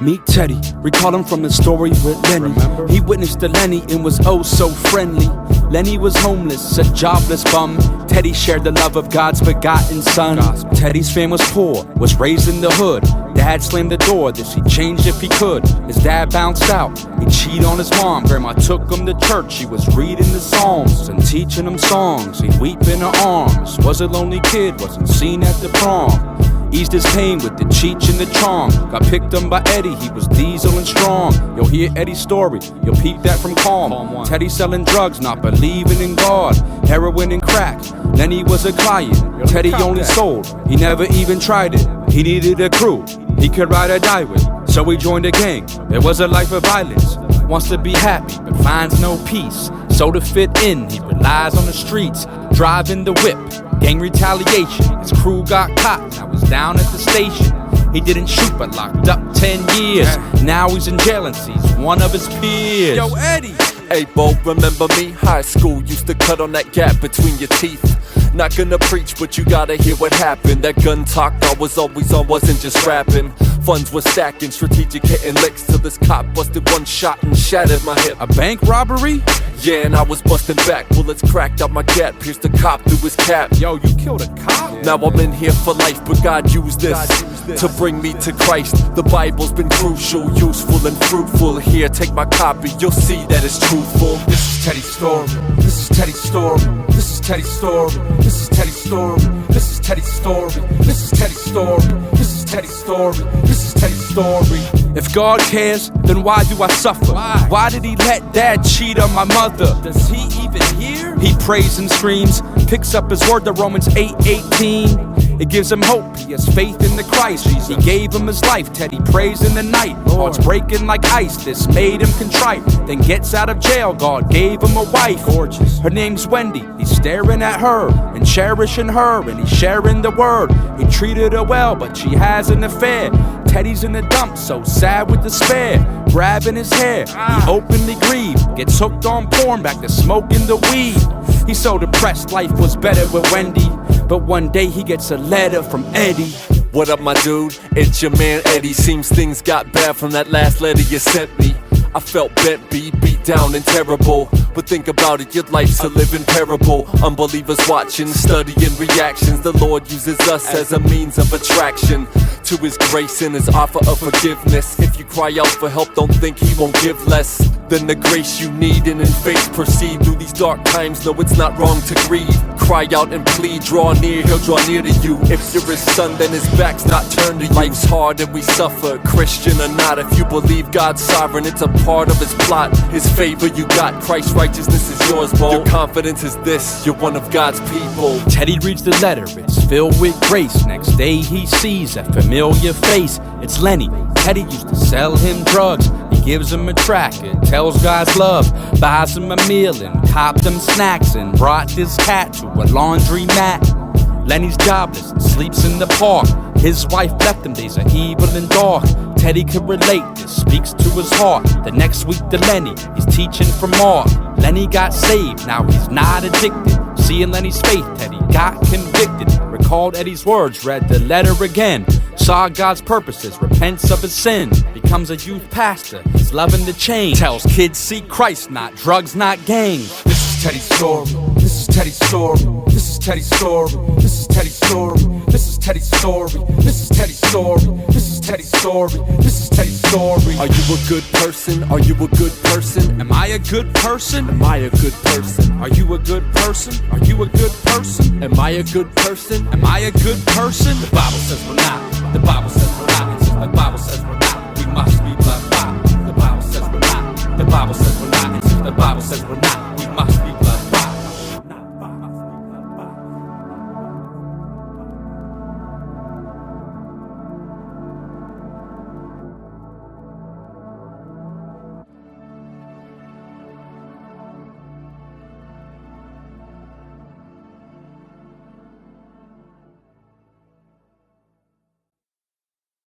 Meet Teddy, recall him from his story with Lenny. He witnessed the Lenny and was oh so friendly. Lenny was homeless, a jobless bum. Teddy shared the love of God's begotten son. Teddy's fam was poor, was raised in the hood. Dad slammed the door, this he'd change if he could. His dad bounced out, he'd cheat on his mom. Grandma took him to church, she was reading the Psalms and teaching him songs. He'd weep in her arms, was a lonely kid, wasn't seen at the prom. Eased his pain with the Cheech and the Chong. Got picked up by Eddie, he was diesel and strong. You'll hear Eddie's story, you'll peep that from Calm. Teddy selling drugs, not believing in God. Heroin and crack, Lenny was a client. Teddy only sold, he never even tried it. He needed a crew he could ride or die with, so he joined a gang. It was a life of violence. Wants to be happy, but finds no peace. So to fit in, he relies on the streets, driving the whip. Gang retaliation, his crew got caught, now he's down at the station. He didn't shoot but locked up 10 years. Now he's in jail and sees one of his peers. Yo, Eddie! Hey, Bo, remember me? High school used to cut on that gap between your teeth. Not gonna preach, but you gotta hear what happened. That gun talk I was always on wasn't just rapping. Funds were stacking, strategic hitting licks till this cop busted one shot and shattered my hip. A bank robbery? Yeah, and I was busting back. Bullets cracked out my gap, pierced the cop through his cap. Yo, you killed a cop? Now I'm in here for life, but God used this to bring me to Christ. The Bible's been crucial, useful and fruitful. Here, take my copy, you'll see that it's truthful. This is Teddy's story. This is Teddy's story. This is Teddy's story. This is Teddy's story. This is Teddy's story. This is Teddy's story. This is Teddy's story. This is Teddy's story. If God cares, then why do I suffer? Why did he let dad cheat on my mother? Does he even hear? He prays and screams, picks up his word to Romans 8:18. It gives him hope, he has faith in the Christ. He gave him his life, Teddy prays in the night. Heart's breaking like ice, this made him contrite. Then gets out of jail, God gave him a wife. Gorgeous. Her name's Wendy, he's staring at her and cherishing her, and he's sharing the word. He treated her well, but she has an affair. Teddy's in the dump, so sad with despair. Grabbing his hair, he openly grieved. Gets hooked on porn, back to smoking the weed. He's so depressed, life was better with Wendy. But one day he gets a letter from Eddie. What up, my dude? It's your man Eddie. Seems things got bad from that last letter you sent me. I felt bent, beat down and terrible. But think about it, your life's a living parable. Unbelievers watching, studying reactions. The Lord uses us as a means of attraction to his grace and his offer of forgiveness. If you cry out for help, don't think he won't give less than the grace you need, and in faith proceed through these dark times. No, it's not wrong to grieve. Cry out and plead, draw near, he'll draw near to you. If you're his son, then his back's not turned to you. Life's hard and we suffer, Christian or not. If you believe God's sovereign, it's a part of his plot. His favor you got, Christ's righteousness is yours, Bo. Your confidence is this, you're one of God's people. Teddy reads the letter, it's filled with grace. Next day he sees a familiar face. It's Lenny. Teddy used to sell him drugs. He gives him a track and tells God's love. Buys him a meal and copped him snacks, and brought this cat to a laundry mat. Lenny's jobless and sleeps in the park. His wife left him, days are evil and dark. Teddy could relate, this speaks to his heart. The next week to Lenny, he's teaching from Mark. Lenny got saved, now he's not addicted. Seeing Lenny's faith, Teddy got convicted. Recalled Eddie's words, read the letter again. Saw God's purposes, repents of his sin. Becomes a youth pastor, he's loving the change. Tells kids seek Christ, not drugs, not gangs. This is Teddy's story. This is Teddy's story. This is Teddy's story. This is Teddy's story. This is Teddy's story. This is Teddy's story. This is Teddy's story. This is Teddy's story. Are you a good person? Are you a good person? Am I a good person? Am I a good person? Are you a good person? Are you a good person? Am I a good person? Am I a good person? The Bible says we're not. The Bible says we're not. And since the Bible says we're not, we must be blood. The Bible says we're not. The Bible says we're not. And since the Bible says we're not,